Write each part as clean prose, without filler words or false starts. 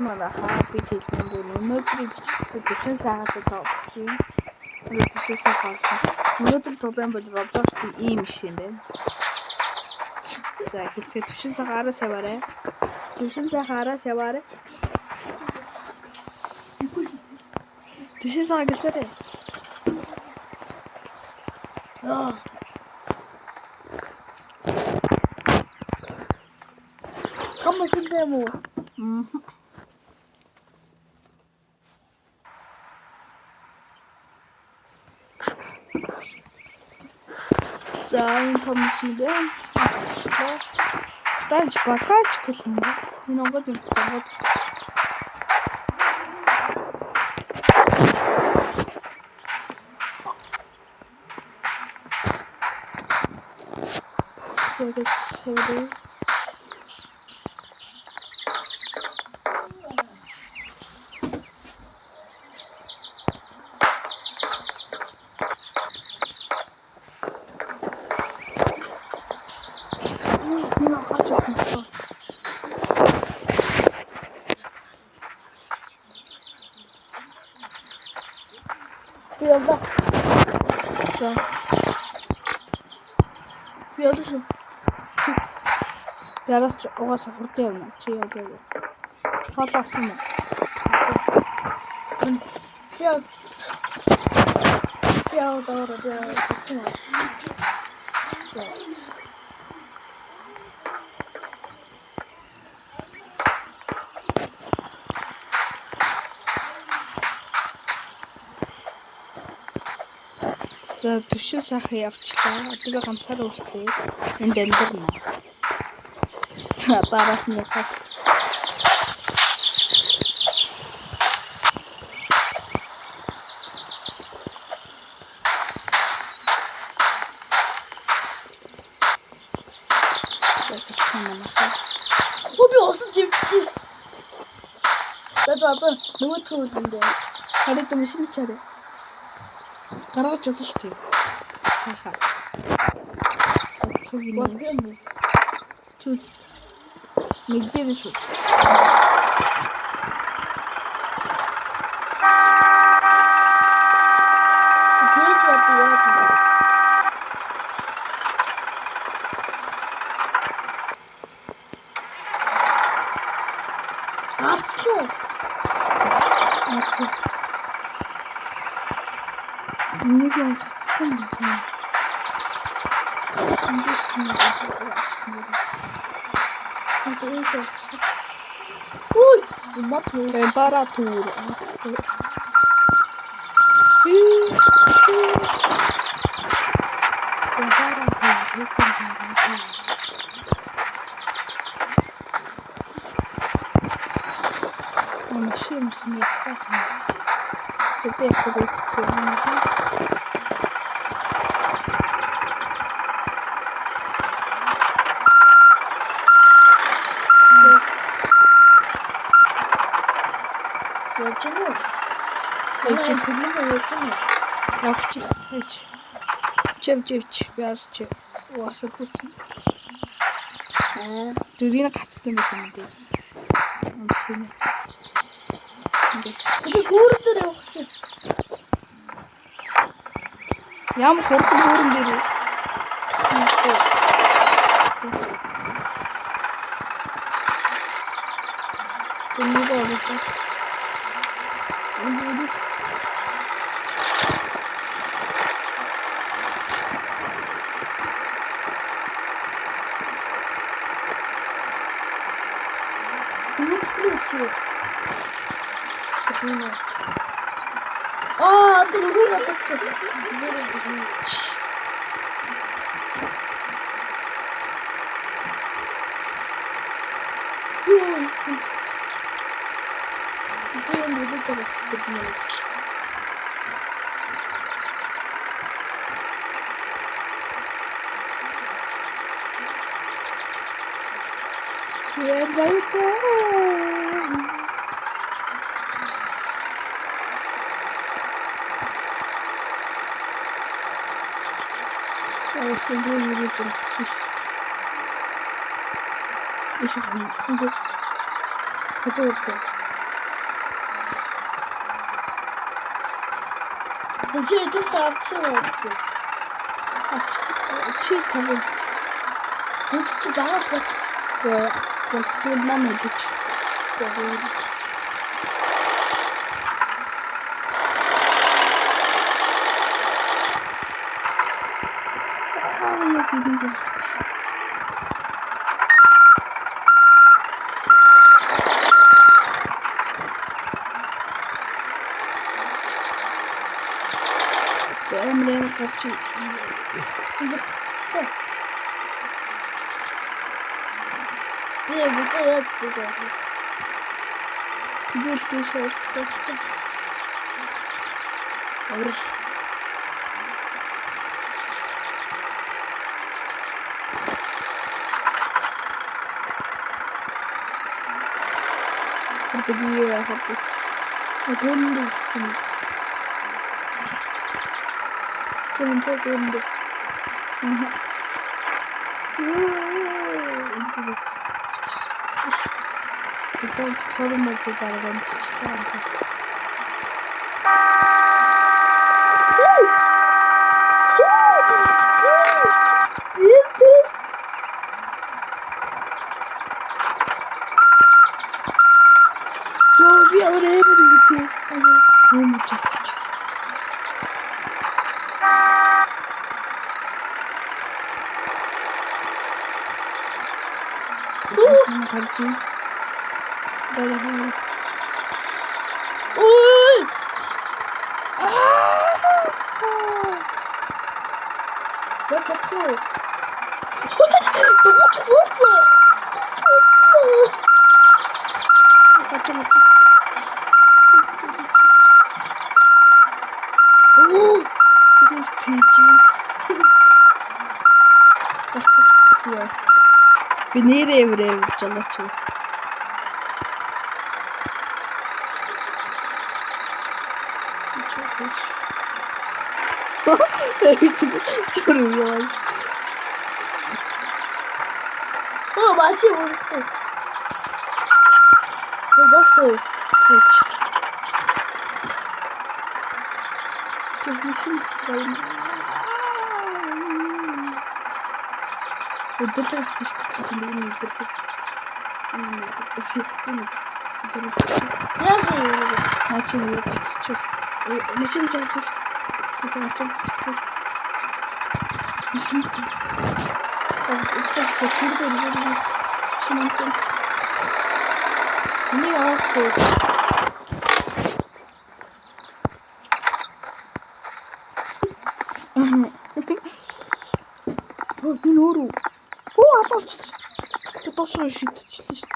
Манайхаа би хэлбэргүй өнөөдрийн бичлэгт бичсэн сайхад тоогч юм. Өнөөдөр тубын бол Roblox-ийн ийм шиг байна. За хэлцээ төвшин сайхан араас яваарай. Төвшин сайхан араас яваарай. Төвшин сайхан гэлцээрэй. Камбаш юм уу? За энэ камбаш юм. Дайч бакач гэх юм. Энэ онгод юм байна. Sorry. Yolda. Güzel. Yolda şu. Bir ara o kadar kurtuyorum. Şey oluyor. Kalkarsın mı? Cheers. Cheers doğru diyor. Evet. За төвшин сайхан явчлаа. Одоо ганцаараа үлдээ. Энд амьдрна. За дараас нь хас. Би осон живчтэй. За нөгөө төвлөндөө. Харин юм шиг чараа. Гаргаж өгнө шүү дээ. Хаа. Цогны. Чүт. Нэгдээ шүү. Дэш яа. Арчлаа. Нэг юм хэвчсэн байна. Ой, мат температура. Машина смеется. Теперь ходить Чевчевч бярч уусаа хүрсэн. Дөрийг гацсан байсан юм дээр. Амсгэн. Тэгээ гүүрдэр явах чи. Ямар хурдан гүүрэн дээр. Тэнийг оруулах. Ты не будешь отчет. Теперь я не буду рассказывать. Я боюсь. Сегодня не буду. Еще не. Хотел сказать. Дичээ тут тавчаа. Чи тавь. Чи дааш гэх. Тэгвэл нам гэж. Эмрэн гарч Тэгээ бүтээ яаж байгаа. Гүйлтэй шууд. Аврал. Тэгвэл хапчих. Гүндсэн. Гүнд. Então, todo mundo tá gravando história. Eu vi a orelha do tio. É muito forte. What a cool. What is it? Би нэрээ явж байгаа ч. Чорой. О, машин улсаа. Зогсоо. Хэч. Технишин байна. Өдөрлөг авчих чинь би нэг өдөрлөг. Яах вэ? Наач юу гэж. Машин жаач. Машин. Учтаа цэцэрдээ шимэнтэн. Ни аахгүй. Би нөрөө. Асууч. Тотошоо шидчихлээ шүү.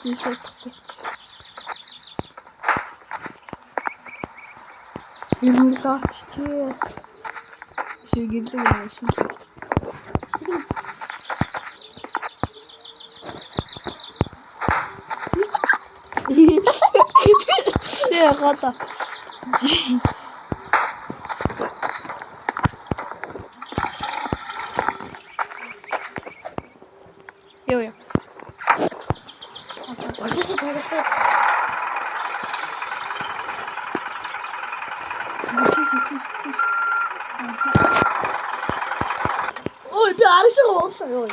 Би шатдаг. Юм лаач чи. Шигэлэг машин. Я гата. Йоо. Очиж тавьдаг. Ой, би аршиг уулаа ёо.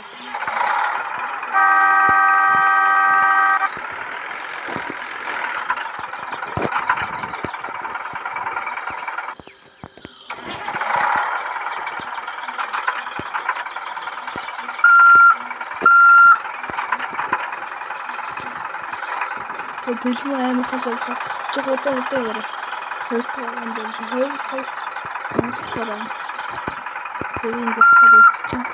Төлөв аймаг хол чигуудаа үдээр хоёртоо анд хоёр амтлаараа тэрийн дэхтэй чинь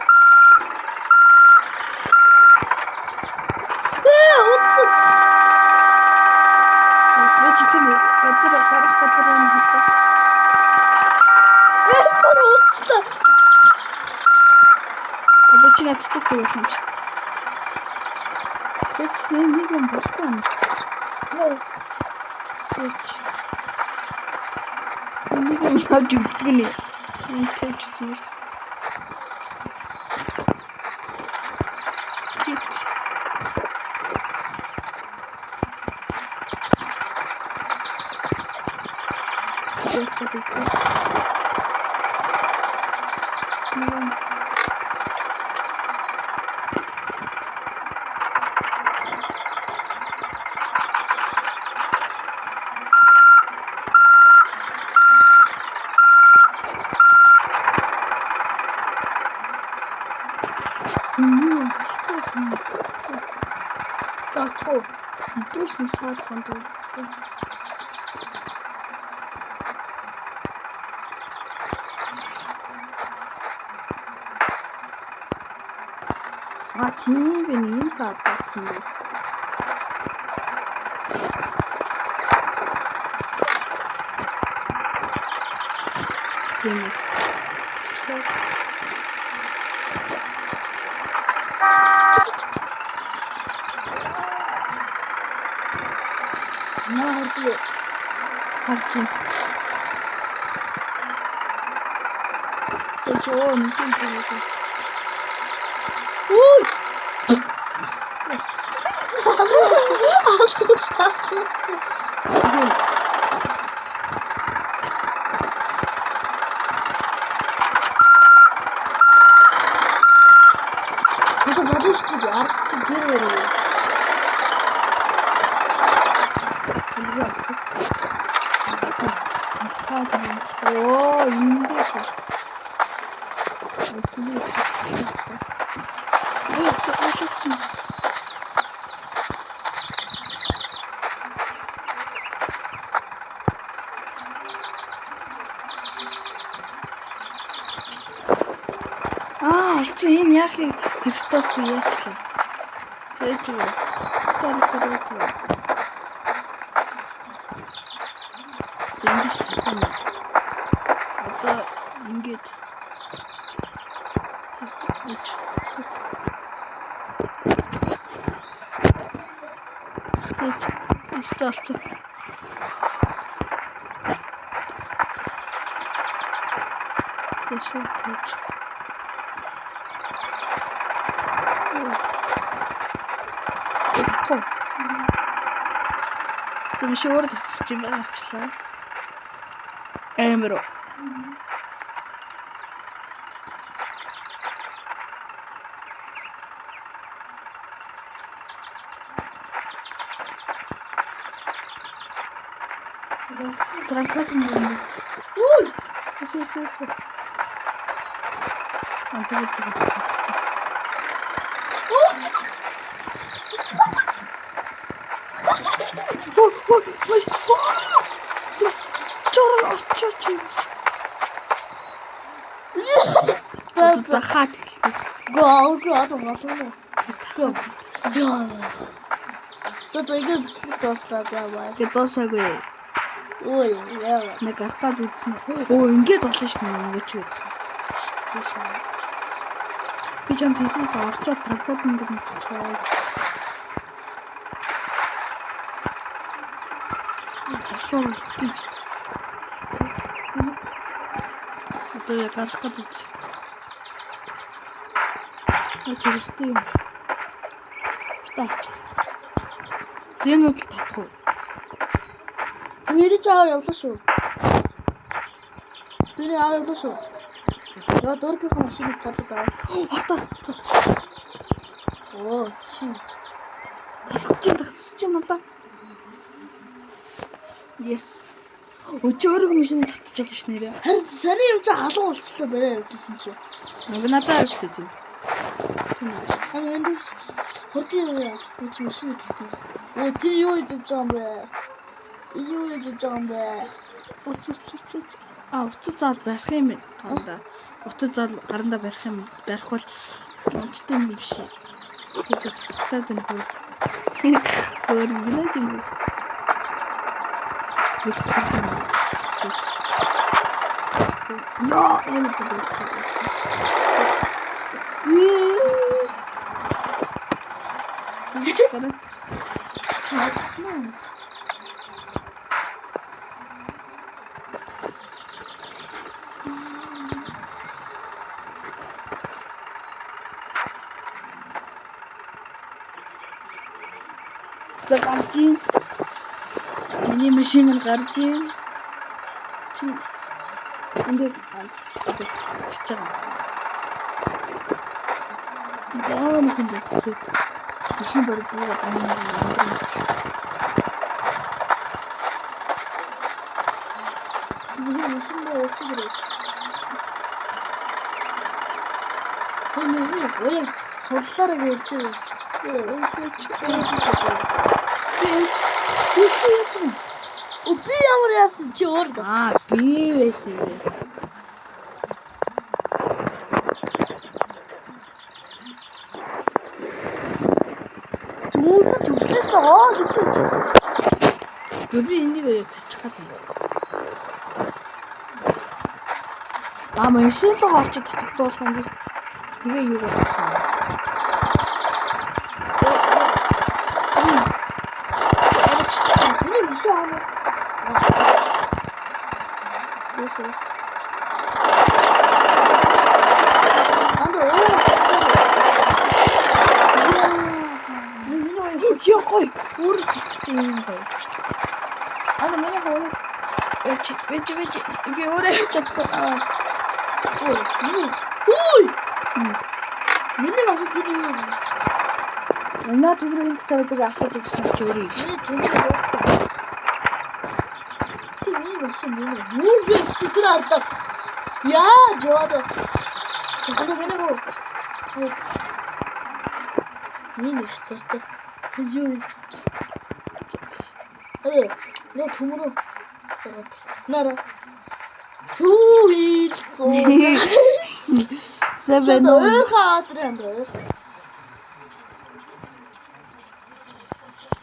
утсан мэчтэн гадар гарах гадар юм байна. Утсан обычно цэцэг юм шиг. Тэцэн нэг юм болохгүй юм. Нэг хавж өгдөг нэ. Тэвч зүгээр. Хит. Зөрхөд үзье. Ачаа. Идэвхтэй саалхан дөө. Тийм би ийм саад батсан бэ. Тийм. Нааji. Хавчин. Ачаа нэг юм байна. Ой. Это подушки, арчи герой. Оо, эндээ шат. Алцсан энэ яах юм? Христос би яачлаа. Зээжээ. Тэрхүү. Эндээс тань. Одоо ингэж Алцсан. Тэшээ. Тэм шүүр татчих юм аачлаа. Эмро. Тракатын юм. Ой. Сэ. Антиг. Ой. Чороо орчооч. Да хат. Гоо болов. Яа. Тэ игээр бичлэг дууслаа яаваа. Тэ дуусаагүй. Ой, яа. Нэг артаад үзсэн. Оо, ингээд болно ш нь ингээд ч. Би ч амтсаас орчоод тракад ингээд мэдчихээ. Асуу гэж. Одоо яг гарахад үз. Очирстэй юм. Таач. Зэнүүд л татах уу? Тэний чаа явлаа шүү. Тэний аа явлаа шүү. Яа дөргийнх машиныг чаддаг аа. Хатаа. Оо, чи. Чи мата. Yes. Өчөөрөг машин татчихлаа ш нэрээ. Харин саний юм чи халуун болчихлоо барай явдсан чи. Нэг надад шүү дээ. Ань эндээс хурдан яа. Чи машин татдаг. Оо, тэр юу хийж байгаа юм бэ? Юу хийж байгаа юм бэ? Уцц. Уцц зал барих юм байна. Уцц зал гаранда барих юм. Барих бол мончтой юм биш. Тэгээд татаад байна хөө. Өөр гинэ юм. Яа, энэ ч байх. Загамжин. Миний машин гарч ийн. Чи энэ чиж байгаа. Дэм хүнд. Машин барь буугаад байна. Зүгээр машиндаа явчих гэрээ. Ой, сурлаараа гэлжээ. Би ямар яасан чи өөр Би байсан юм. Зүусч өглөөс таа гэж. Би энийг тачих гэдэг. Машин руу орж татагдуулах юм биш. Тэгээ юу болох вэ? Миний машин аа. Яхой бүр тэгсэн юм байна. Миний хоо веч би өөрөө чаддаг. Ой! Миний машин тэр юм. Наа түгрийн тавьдаг асууж өгсөн ч өөрөө юм. Миний төмөр юу? Тэр миний машин юу биш тэр ардаг. Яа, жоод. Миний хоо. Миний штэртэй. Юу юм? Нөө төмөрөө. Нара. Юу ийд. Seven. Өөр хаатрын дээр.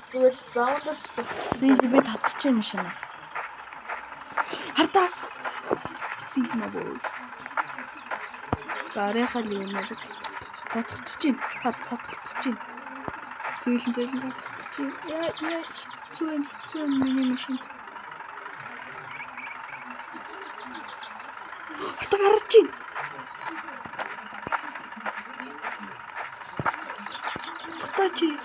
Тэгэж заавалч би татчих юм шиг. Хартаа. Сигмабол. Заряхаа л юм уу? Татчих. Татчих. Тэгэлэн зэрэг татчих. Яа зүүн миний машин. Хартаа гарч ийн. Татчих.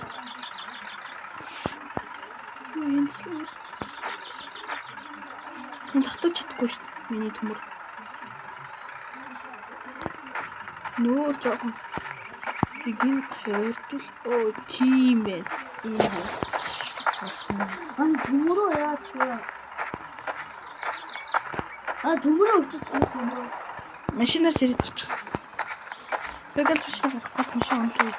Энэ татаж чадахгүй шүү дээ. Миний төмөр. Нүүр жоохон. Игэн хөрдөл. Тийм ээ. төмөрөө яач вэ? Төмөрөө өчөж төмөрөө. Машинаас ирээд очих. Бэгэл машин авах машин онлоо.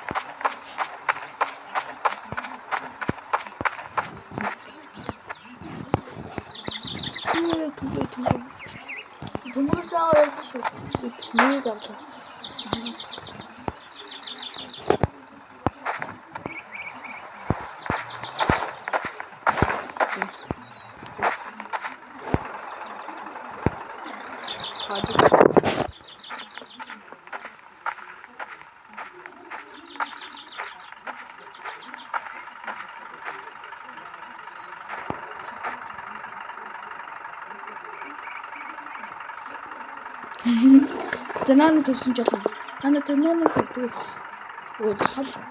Төмөр чаа явж шүү. Нэг авлаа. Танаа төвсөн жоохон. Танаа төвдөг. Хол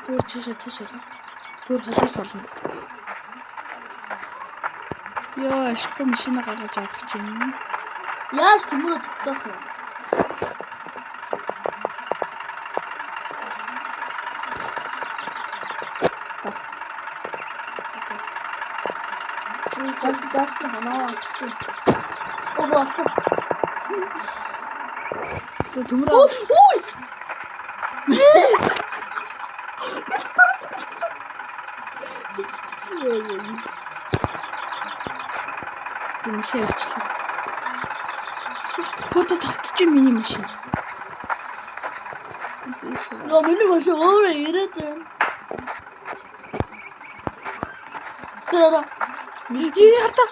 бүр чашаа. Бүр холоос болно. Яа, ашгүй машина гаргаж авах юм. Яаж төмөрөө тогтоох вэ? Даартаа ханаа авчих. Авчих. Төмөрөө. Ой! Машин явчлаа. Фото тогтчих миний машин. Миний машин өөрөө ирээд байна. Тэра. Чи хартаа.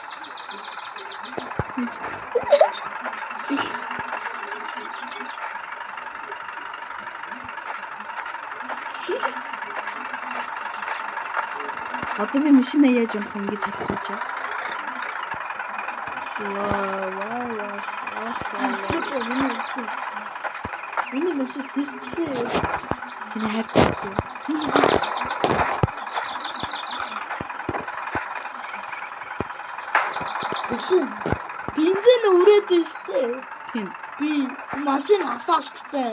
Одоо би машина яаж явах юм гэж хэлсэн чи. Асууж миний машин сэрчлээ. Чиний хайртай шүү. Өсөн. бензин үрээд штэ. Хин. Би машин асфальттай.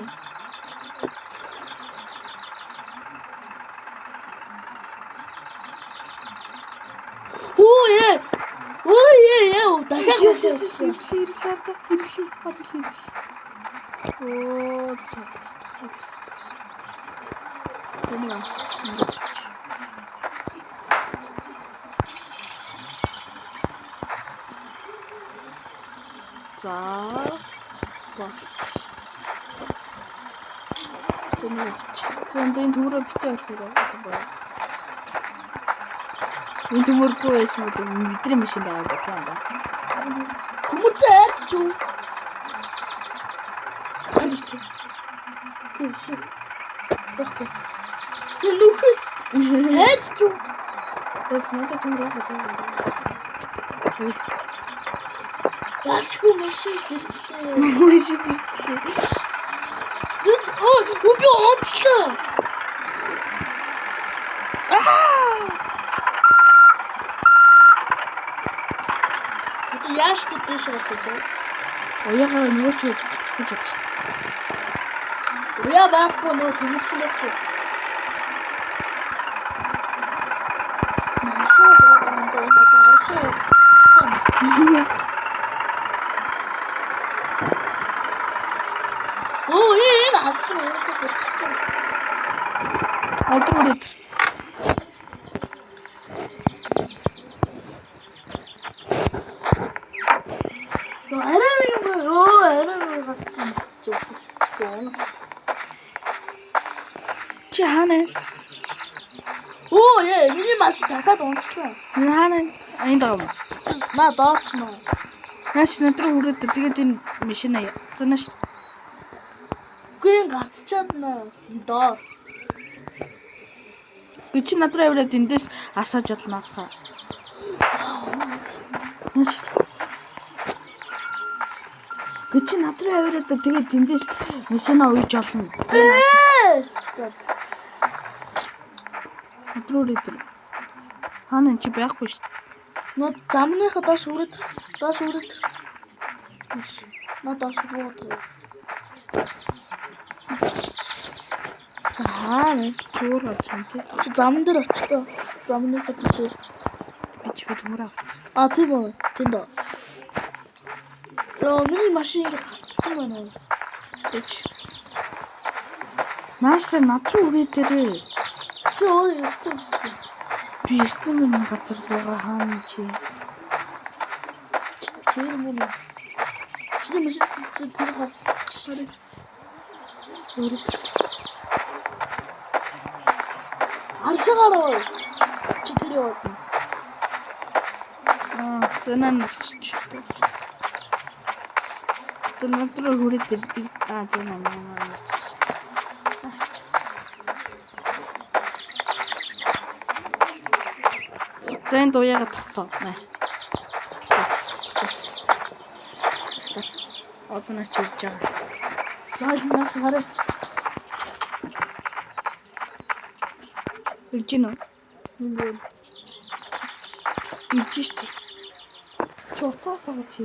Ой, дахиад ирлээ. Оо, цаа. Тэнэ. За. Болч. Тэнэ. Зөндөө төмөрөө битээ орхоо байна. Энэ төмөргүй байсан бол бидний машин байгаа гэх юм байна. төмөрцөө айж ч юу? Тэгэхгүй. Энэ нүхэс айж ч юу? Тэс надад төмөрөө хаа. Яшгүй машин сэрчлээ. Машин сэрчлээ. Би онцлоо. Яаш тэтэш авах. Оягаа нөгөө ч татаж авчих шээ. Уя баахгүй нөгөө төмөрчлөөхгүй. Машин аршаа. Оо энэ аршаа. Авдрууд. Чи хаана? Оо миний машин дахиад унцлаа. Хаана? Энд байгаа юм. На доорч маа. Нааш надруу хүрээд тэгээд энэ машин аяа. Занаш. Гүн гатчаад наа. Доор. Гэ чи надруу яваад эндээс асааж болно хаа. Гэ чи надруу яваад тэгээд эндээс машинаа уйж олно. За. Надруу ирээд. Хаана чи байхгүй шүү дээ. Но замныхаа доош үрээд. На доош үрээд. Хаана зөөр оцсон тий. Чи замн дээр очлоо. Замныхаа тийш. Би ч төмөр авах. Тийм үү. Тэнд. Миний машин гацсан байна. Гэж. Наашра надруу үрээд дээрээ. Чи өөр юм шүү. Би ирсэн минь газар байгаа хаана чи. Тэр мөн. Чи машин тэр хаа. Үрээд. Аршагаар чи тэр яваад. Зэнэн чич. Надруу хүрээд зэнэн. Зэн дуяга тогтоо. Одоо наач ирж байгаа. Яаж маш хараа. Ирж гинөө. Үгүй. Ирж штэ. Чурцаасаа чи.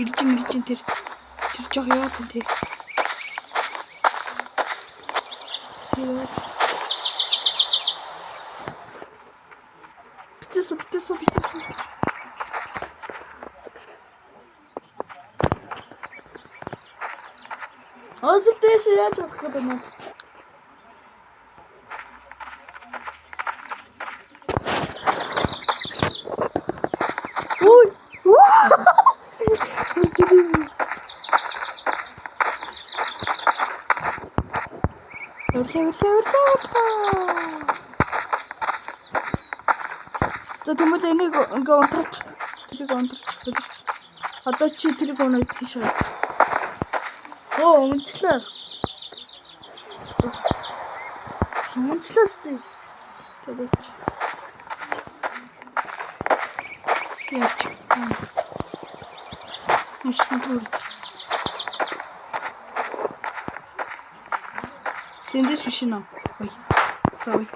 Ирж тэр жоо яваад тэр. Битээсо. Озтэйш яаж авах гэдэг юм. Ой. За тэмээд энийг ингээ унтарч. Тэрийг унтарч. Одоо чи тэрийг унаад тийш. Унчлаа. Унчлаа штэ. Тэгэж. Яач. Машин дөрөв. Тэндээс биш нэ. Ой. За ой.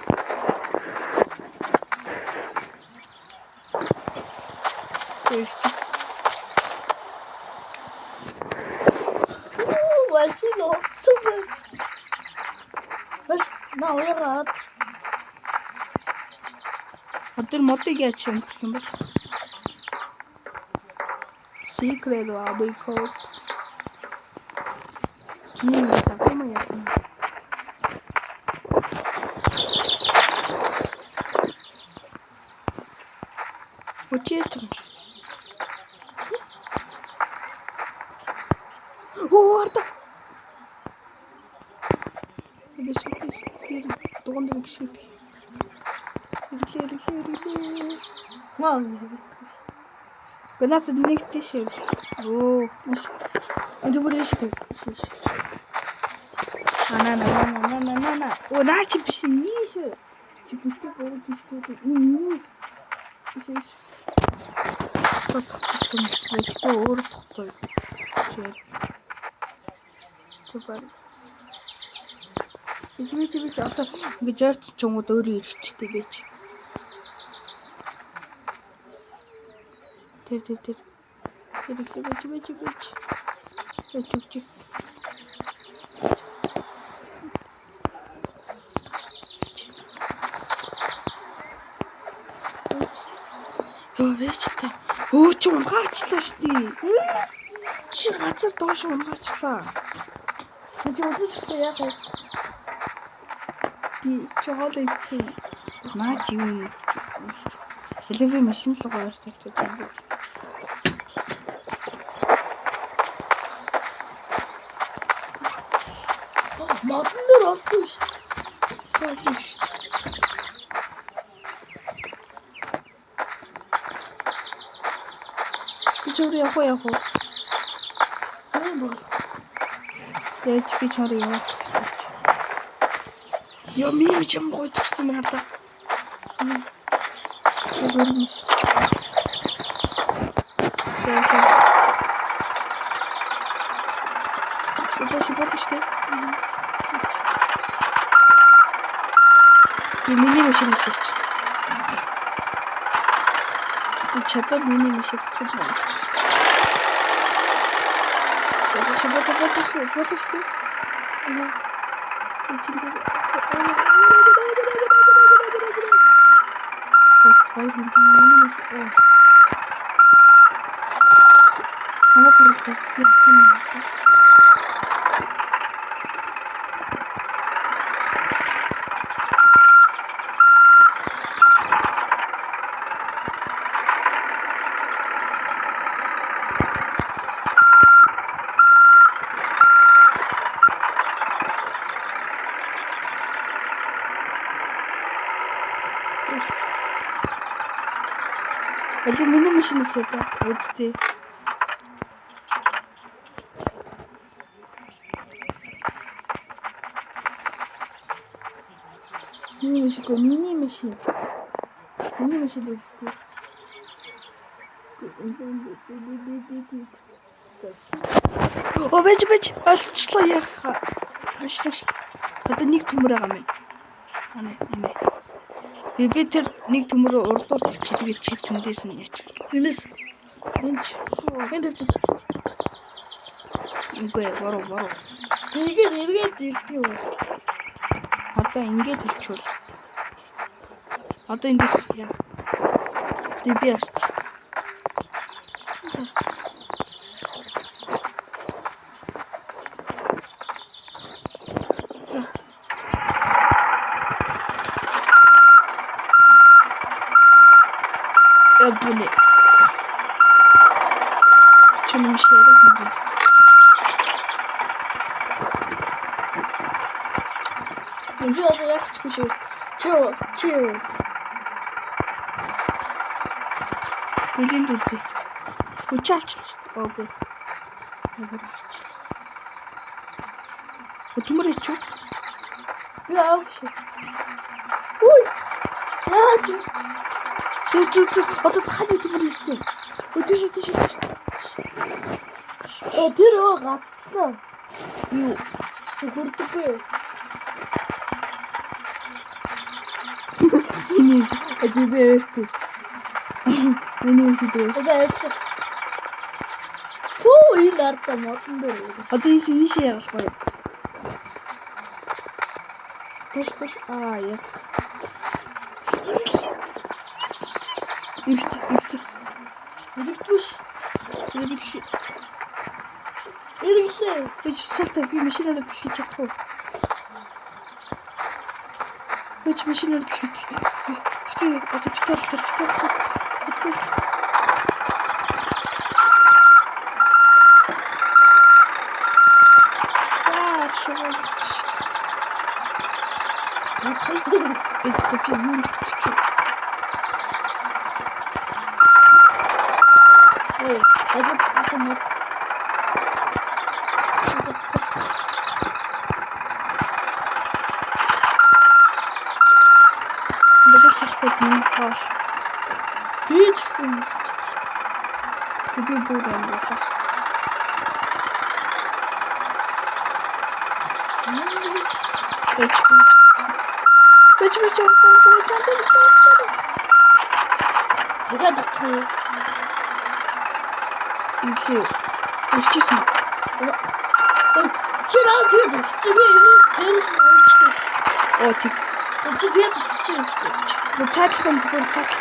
Машин 없어. 나 올라가. 어떤 модыг яаж өнгөрөх юм бол? Secret Abico. Sakuma яасан. Учитель. Оо, арда. Бид дуган дээр гişүүд. Ирлээ. 나 Гэнэт нэг тийш. Оо, маш. Энд бүр ийш. На. Оо, наач биш нийш. Чи бүтэ боо тийш. Тийш. Тогтсон. Мэдээ өөр тогтсон. Зүгээр. Ичмич одоо ингэж жарч чунгууд өөрөө ирэхчтэй байж. Тэр. Эцэг. Ёо вэчтэй. Өө чи унгаачлаа штий. Чи газар доош унгаачлаа. 이제 어떻게 해야 돼? Би чоол ийцэн. Наач юу. Элевэ машин л гоор тавьчих юм. 마블을 얻고 있어. Чори яах вэ? Тэгэж би чори яах. Ёо ми чам гой төгссөн юм хардаа. Шибэштэй. Миний машин шилж. Ты чадвар миний машин гэж байна. Шибэштэй. That's why we need Аль миний машинаас удаа үсттэй. Миний машин үсттэй. Оо бэж олчлоо яах. Ашигш. Одоо нэг төмөр байгаа юм. Ане. Би тэр нэг төмөр урдуур тавьчих тэгээд чи түндээс нь яач. Энэс энд дэвтэж. Үгүй бороо. Тэгээд эргээд ирдэг юм байна. Одоо ингэж тавьчихвал. Одоо эндээс яа. Би яст. Öldürme. Canım şeyde gibi. Biraz ayak çıkıyor. Çeo. Gelin durdu. Uçakçı oldu. Otumur etço. Ya bir şey. Uy. Ya dur. Одоо тахад төмөр юмстэй. Өдөш. Тэр гатцлаа. Юу? Хүрдэггүй. Энэ ажибээ өртөө. Миний үсэдрээ. Фүү энэ ардаа модон дээр. Одоо ийш яах вэ? Туш яг. Ирч. Иргэлээ. Бич суултаа би машинаар төлөж чадахгүй. Бич машинаар төлөж. Битэр. Это пивун. Ой, это почему? Давайте хоть не паш. Вечность. Тебе будем паш. 누가 닥쳐? 이게 멋지지? 지나 뒤에 닥치지 왜 내려서 나올지? 어디? 지 뒤에 닥치지. 뭐 차트는 그걸 차트.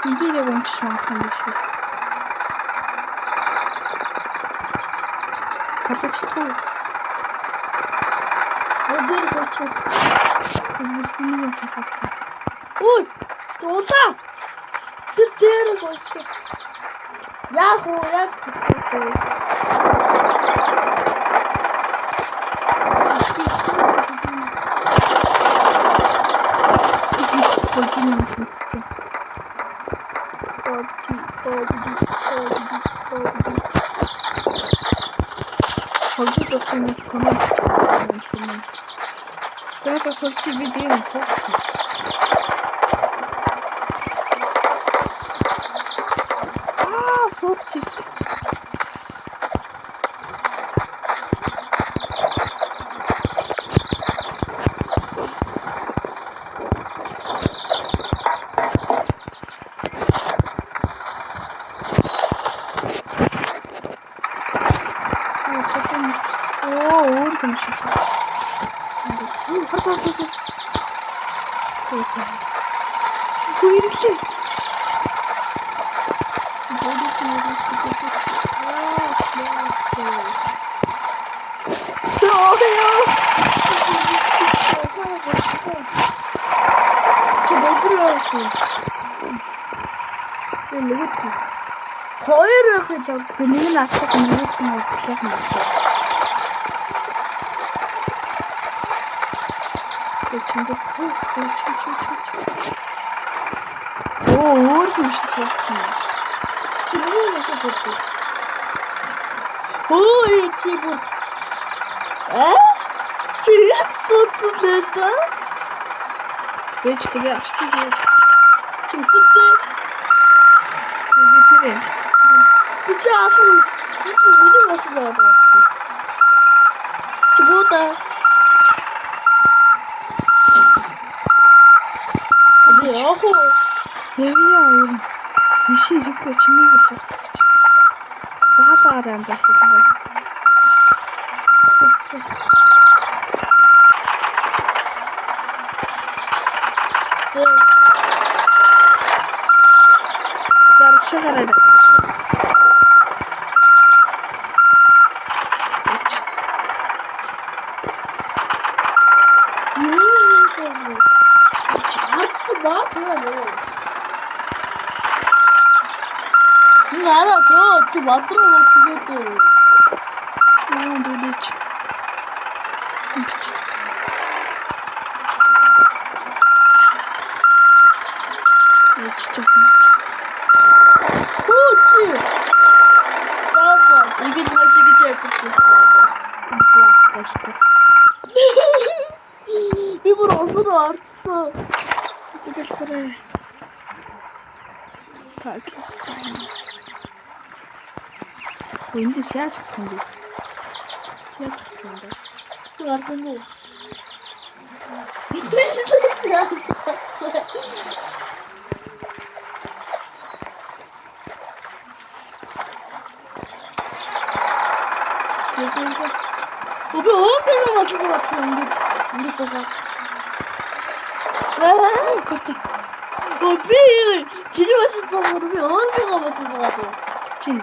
이게 멈추지 않고 있어. 자꾸 치토. 어디를 설치? 분명히 잡았다. 오, 좋다. 그때를 설치. 야호, 야, 거기는 진짜. 거기도 그만. 제가 솔직히 비디오는 솔직히. 솔직히. 왜 이렇게? 저못 들어갔어. 로봇. 거의를 그냥 그는 아까 그 로봇을 그냥 났어. 오, 이렇게 멋있다. 지금 멋있었지. 오, 이 집은. 에? 지금 된다? 왜 진짜 왜 아직도 지금 쓸때? 로봇이래. 진짜 앞으로 진짜 믿을 맛이 나와. 저 뭐다? 어디 야호? 여기야, 여기. 미시 이렇게 준비가 있어. 자하사를 안 봤어, 자, 시작하라. 알아, 저 만들어 놓은 것도. 도대체. 진짜 그렇지. 짜자. 이게 사실이 제일 좋겠어. 멋있다. 일부러 어스로 알았어. 어떻게 그래. Пакистан. Эндээс яаж гарах юм бэ? Яаж гарах юм бэ? гарсан уу? Оби оби машин 같아. 우리 쏘가. Гарцаа. оби 진짜 맛있어. 우리 언제가 맛있어 같아. Чин.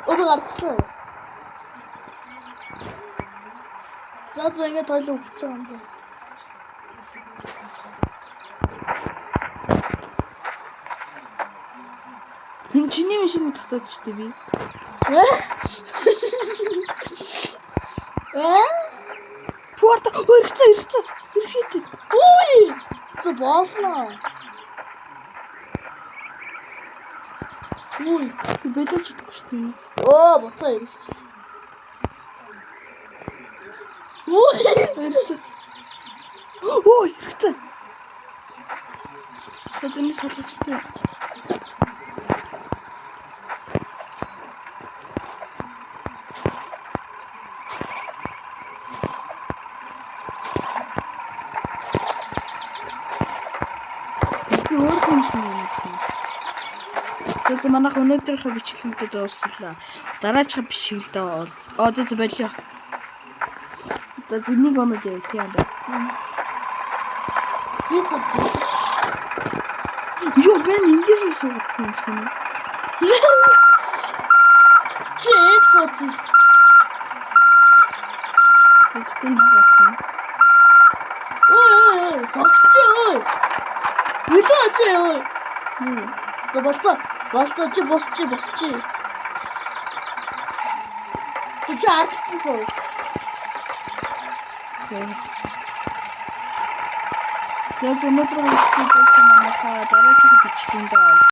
오비 가르쳤어. 나도 이게 더 이상 붙였는데. Чиний машины татаадчихдээ би. Пуарта өргөцөө. Өргөшөөтэй. Ой! 저 뭐하나? ой, Би бодож чадахгүй шүү дээ. 뭐ца 이렇게. ой! Өргөцөө. Ой, өргөцөө. Тэдний салгах шүү. Өөр юм шиг юм. Тэгээд манайх өнөөдрийнхөө бичлэгтээ дууссан. Дараачих бишгэлдээ зэ болио. За зэнийг оноод яа тийм байна. Бисо. Ёо гэн эндээс суудаг юмсан. 제소치. Тэгтэн хагах. ой, такс치. 왜서지? 너 봤어? 봤지. 그치 알겠어. Яг өнөөдөр бичлэгдсэн манайхаа дараагийн бичлэгтээ